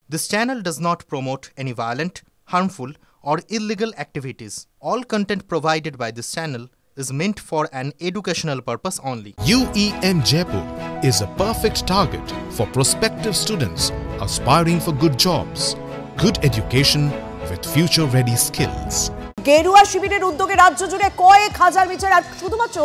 This channel does not promote any violent, harmful, or illegal activities. All content provided by this channel is meant for an educational purpose only. UEM Jaipur is a perfect target for prospective students aspiring for good jobs, good education with future-ready skills. গেরুয়া শিবিরের উদ্যোগে রাজ্য জুড়ে কয়েক হাজার মিছিল আর শুধুমাত্র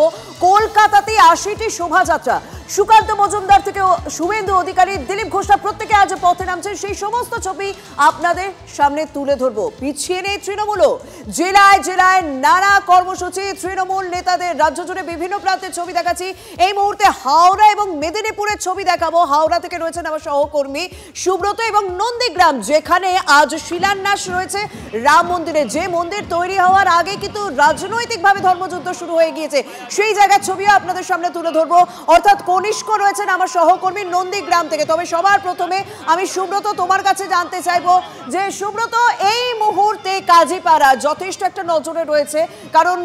কলকাতাতে ৮০টি শোভাযাত্রা। সুকান্ত মজুমদার থেকে শুভেন্দু অধিকারী, দিলীপ ঘোষরা প্রত্যেকে আজ পথে নামছেন। সেই সমস্ত ছবি আপনাদের সামনে তুলে ধরবো। পিছিয়ে নেই তৃণমূলও, জেলায় জেলায় নানা কর্মসূচি তৃণমূল নেতাদের। রাজ্য জুড়ে বিভিন্ন প্রান্তের ছবি দেখাচ্ছি। এই মুহূর্তে হাওড়া এবং মেদিনীপুরের ছবি দেখাবো। হাওড়া থেকে রয়েছেন আমার সহকর্মী সুব্রত এবং নন্দীগ্রাম, যেখানে আজ শিলান্যাস রয়েছে রাম মন্দিরে। যে মন্দির তৈরি হওয়ার আগে কিন্তু রাজনৈতিকভাবে ধর্মযুদ্ধ শুরু হয়ে গিয়েছে, সেই জায়গার ছবিও আপনাদের সামনে তুলে ধরবো। অর্থাৎ কনিষ্ক রয়েছেন আমার সহকর্মী নন্দীগ্রাম থেকে। তবে সবার প্রথমে আমি সুব্রত তোমার কাছে জানতে চাইবো যে সুব্রত, এই মুহূর্তে কাজীপাড়া যথেষ্ট একটা নজরে রয়েছে, কারণ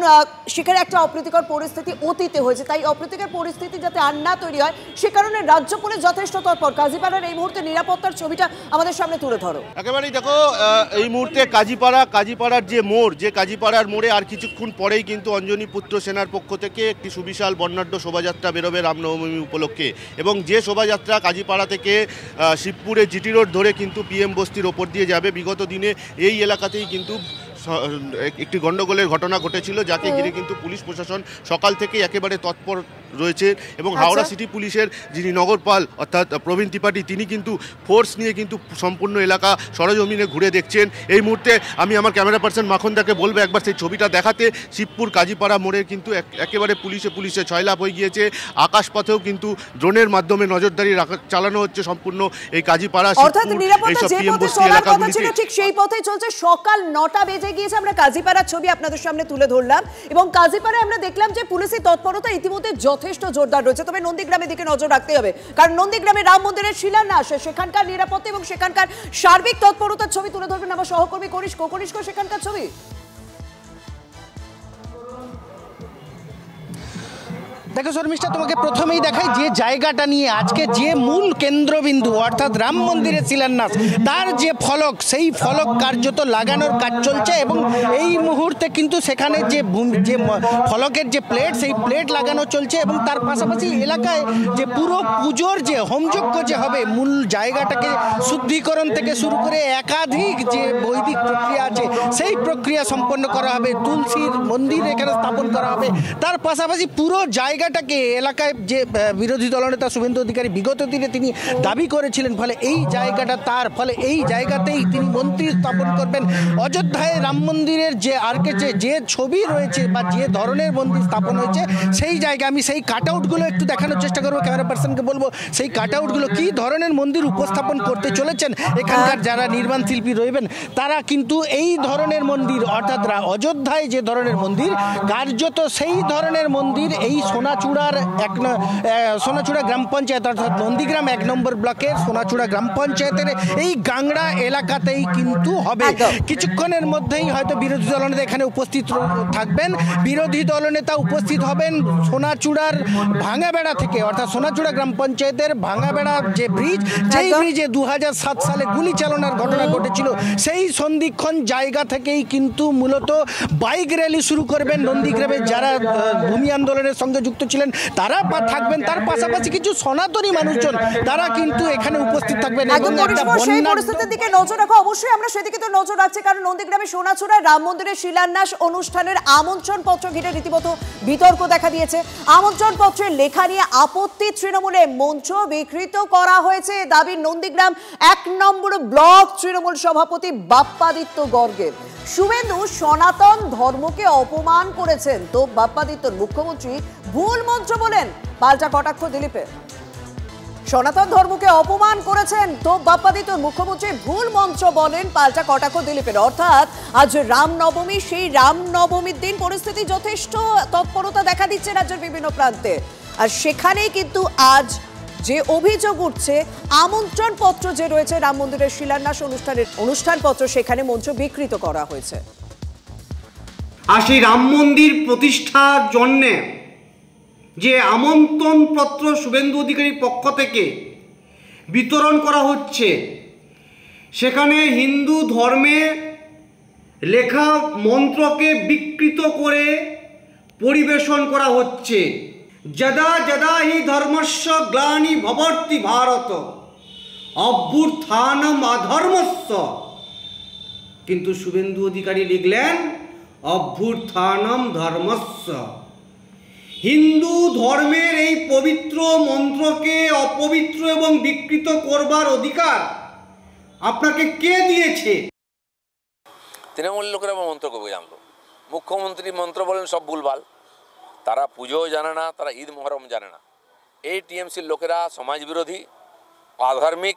সেখানে একটা অপ্রীতিকর পরিস্থিতি অতীতে হয়েছে। তাই অপ্রীতিকর পরিস্থিতি যাতে আর না তৈরি হয় সে কারণে রাজ্য পুলিশ যথেষ্ট তৎপর। কাজীপাড়ার এই মুহূর্তে নিরাপত্তার ছবিটা আমাদের সামনে তুলে ধরো। একেবারেই দেখো, এই মুহূর্তে কাজীপাড়ার যে মোড়, যে কাজীপাড়ার মোড়ে আর কিছুক্ষণ পরেই কিন্তু অঞ্জনী পুত্র সেনার পক্ষ থেকে একটি সুবিশাল বর্ণাঢ্য শোভাযাত্রা বেরোবে রামনবমী উপলক্ষে। এবং যে শোভাযাত্রা কাজীপাড়া থেকে শিবপুরে জিটি রোড ধরে কিন্তু পিএম বস্তির ওপর দিয়ে যাবে। বিগত দিনে এই এলাকাতেই কিন্তু একটি গন্ডগোলের ঘটনা ঘটেছিল, যাকে ঘিরে কিন্তু পুলিশ প্রশাসন সকাল থেকে একেবারে তৎপর রয়েছে। এবং হাওড়া সিটি পুলিশের যিনি নগরপাল অর্থাৎ প্রবীণ ত্রিপাঠী, তিনি কিন্তু ফোর্স নিয়ে কিন্তু সম্পূর্ণ এলাকা সরজমিনে ঘুরে দেখছেন। এই মুহূর্তে আমি আমার ক্যামেরা পার্সন মাখনদাকে বলবো একবার সেই ছবিটা দেখাতে। শিবপুর কাজীপাড়া মোড়ে কিন্তু একেবারে পুলিশে ছয়লাভ হয়ে গিয়েছে। আকাশপথেও কিন্তু ড্রোনের মাধ্যমে নজরদারি চালানো হচ্ছে সম্পূর্ণ এই কাজীপাড়া ঠিক সেই পথে চলছে। সকাল ৯টা বেজে গিয়েছে, আমরা কাজীপাড়ার ছবি আপনাদের সামনে তুলে ধরলাম এবং কাজীপাড়ায় আমরা দেখলাম যে পুলিশের তৎপরতা ইতিমধ্যে যথেষ্ট জোরদার রয়েছে। তবে নন্দীগ্রামের দিকে নজর রাখতে হবে, কারণ নন্দীগ্রামে রাম মন্দিরের শিলান্যাস, সেখানকার নিরাপত্তা এবং সেখানকার সার্বিক তৎপরতার ছবি তুলে ধরবেন আমার সহকর্মী কনিষ্ক। সেখানকার ছবি দেখো শর্মিষ্ঠা, তোমাকে প্রথমেই দেখাই যে জায়গাটা নিয়ে আজকে যে মূল কেন্দ্রবিন্দু অর্থাৎ রাম মন্দিরের শিলান্যাস, তার যে ফলক, সেই ফলক কার্যত লাগানোর কাজ চলছে। এবং এই মুহূর্তে কিন্তু সেখানে যে ফলকের যে প্লেট, সেই প্লেট লাগানো চলছে। এবং তার পাশাপাশি এলাকায় যে পুরো পুজোর যে হোমযজ্ঞ যে হবে, মূল জায়গাটাকে শুদ্ধিকরণ থেকে শুরু করে একাধিক যে বৈদিক প্রক্রিয়া আছে, সেই প্রক্রিয়া সম্পন্ন করা হবে। তুলসীর মন্দির এখানে স্থাপন করা হবে। তার পাশাপাশি পুরো জায়গাটাকে এলাকায় যে বিরোধী দলনেতা শুভেন্দু অধিকারী বিগত দিনে তিনি দাবি করেছিলেন, ফলে এই জায়গাটা তার, ফলে এই জায়গাতেই তিনি মন্দির স্থাপন করবেন। অযোধ্যায় রাম মন্দিরের যে আর্কেচে যে ছবি রয়েছে বা যে ধরনের মন্দির স্থাপন হয়েছে, সেই জায়গায় আমি সেই কাট আউটগুলো একটু দেখানোর চেষ্টা করবো। ক্যামেরা পার্সনকে বলবো সেই কাট আউটগুলো কী ধরনের মন্দির উপস্থাপন করতে চলেছেন এখানকার যারা নির্মাণ শিল্পী রইবেন, তারা কিন্তু এই ধরনের মন্দির অর্থাৎ অযোধ্যায় যে ধরনের মন্দির, কার্যত সেই ধরনের মন্দির এই সোনাচূড়া গ্রাম পঞ্চায়েত অর্থাৎ নন্দীগ্রাম ১ নম্বর ব্লকের সোনাচূড়া গ্রাম পঞ্চায়েতের এই গাংড়া এলাকাতেই কিন্তু হবে। কিছুক্ষণের মধ্যেই হয়তো বিরোধী দলনেতা এখানে উপস্থিত থাকবেন। বিরোধী দলনেতা উপস্থিত হবেন সোনাচূড়ার ভাঙাবেড়া থেকে, অর্থাৎ সোনাচূড়া গ্রাম পঞ্চায়েতের ভাঙাবেড়া যে ব্রিজ, যেই ব্রিজে ২০০৭ সালে গুলি চালনার ঘটনা ঘটেছিল, সেই সন্ধিক্ষণ জায়গা থেকেই কিন্তু মূলত বাইক র্যালি শুরু করবেন নন্দীগ্রামের যারা ভূমি আন্দোলনের সঙ্গে যুক্ত ছিলেন, তারা থাকবেন। তার পাশাপাশি কিছু সনাতনী মানুষজন তারা কিন্তু এখানে উপস্থিত থাকবেন। সেই পরিস্থিতির দিকে নজর রাখা, অবশ্যই আমরা সেদিকে তো নজর রাখছি, কারণ নন্দীগ্রামে সোনাচূড়ায় রাম মন্দিরের শিলান্যাস অনুষ্ঠানের আমন্ত্রণ পত্র ঘিরে রীতিমতো বিতর্ক দেখা দিয়েছে। আমন্ত্রণ পত্রের লেখা নিয়ে আপত্তি তৃণমূলে, মঞ্চ বিকৃত করা হয়েছে দাবি নন্দীগ্রাম ১ নম্বর ব্লক তৃণমূল সভাপতি বাপ্পাদিত্য গর্গের। শুভেন্দু সনাতন ধর্মকে অপমান করেছেন, তো বাপ্পাদিত্যর মুখ্যমন্ত্রী ভুল মন্ত্র বলেন, পাল্টা কটাক্ষ দিলীপের। সনাতন ধর্মকে অপমান করেছেন তো বাপ্পাদিত্যর মুখ্যমন্ত্রী ভুল মন্ত্র বলেন, পাল্টা কটাক্ষ দিলীপের। অর্থাৎ আজ রামনবমী, সেই রামনবমীর দিন পরিস্থিতি যথেষ্ট তৎপরতা দেখা দিচ্ছে রাজ্যের বিভিন্ন প্রান্তে। আর সেখানেই কিন্তু আজ যে অভিযোগ উঠছে, আমন্ত্রণ পত্র যে রয়েছে রাম মন্দিরের শিলান্যাস অনুষ্ঠানের অনুষ্ঠানপত্র, সেখানে মঞ্চ বিকৃত করা হয়েছে। আর সেই রাম মন্দির প্রতিষ্ঠার জন্যে যে আমন্ত্রণপত্র শুভেন্দু অধিকারীর পক্ষ থেকে বিতরণ করা হচ্ছে, সেখানে হিন্দু ধর্মের লেখা মন্ত্রকে বিকৃত করে পরিবেশন করা হচ্ছে। যদা যদা হি ধর্মস্য গ্লানি ভবতি ভারত অভ্যুত্থানম অধর্মস্য, কিন্তু শুভেন্দু অধিকারী লিখলেন অভ্যুত্থানম ধর্মস্য। হিন্দু ধর্মের এই পবিত্র মন্ত্রকে অপবিত্র এবং বিকৃত করবার অধিকার আপনাকে কে দিয়েছে? তৃণমূল লোকেরা মন্ত্র কবে জানলো? মুখ্যমন্ত্রী মন্ত্র বলেন সব ভুলভাল, তারা পুজোও জানে না, তারা ঈদ মহরম জানে না। এই টিএমসির লোকেরা সমাজ বিরোধী, আধার্মিক,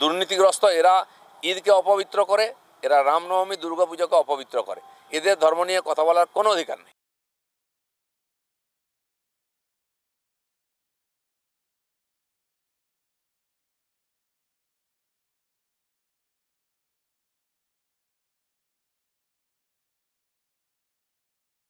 দুর্নীতিগ্রস্ত। এরা ঈদকে অপবিত্র করে, এরা রামনবমী দুর্গাপূজাকে অপবিত্র করে। এদের ধর্ম নিয়ে কথা বলার কোনো অধিকার নেই।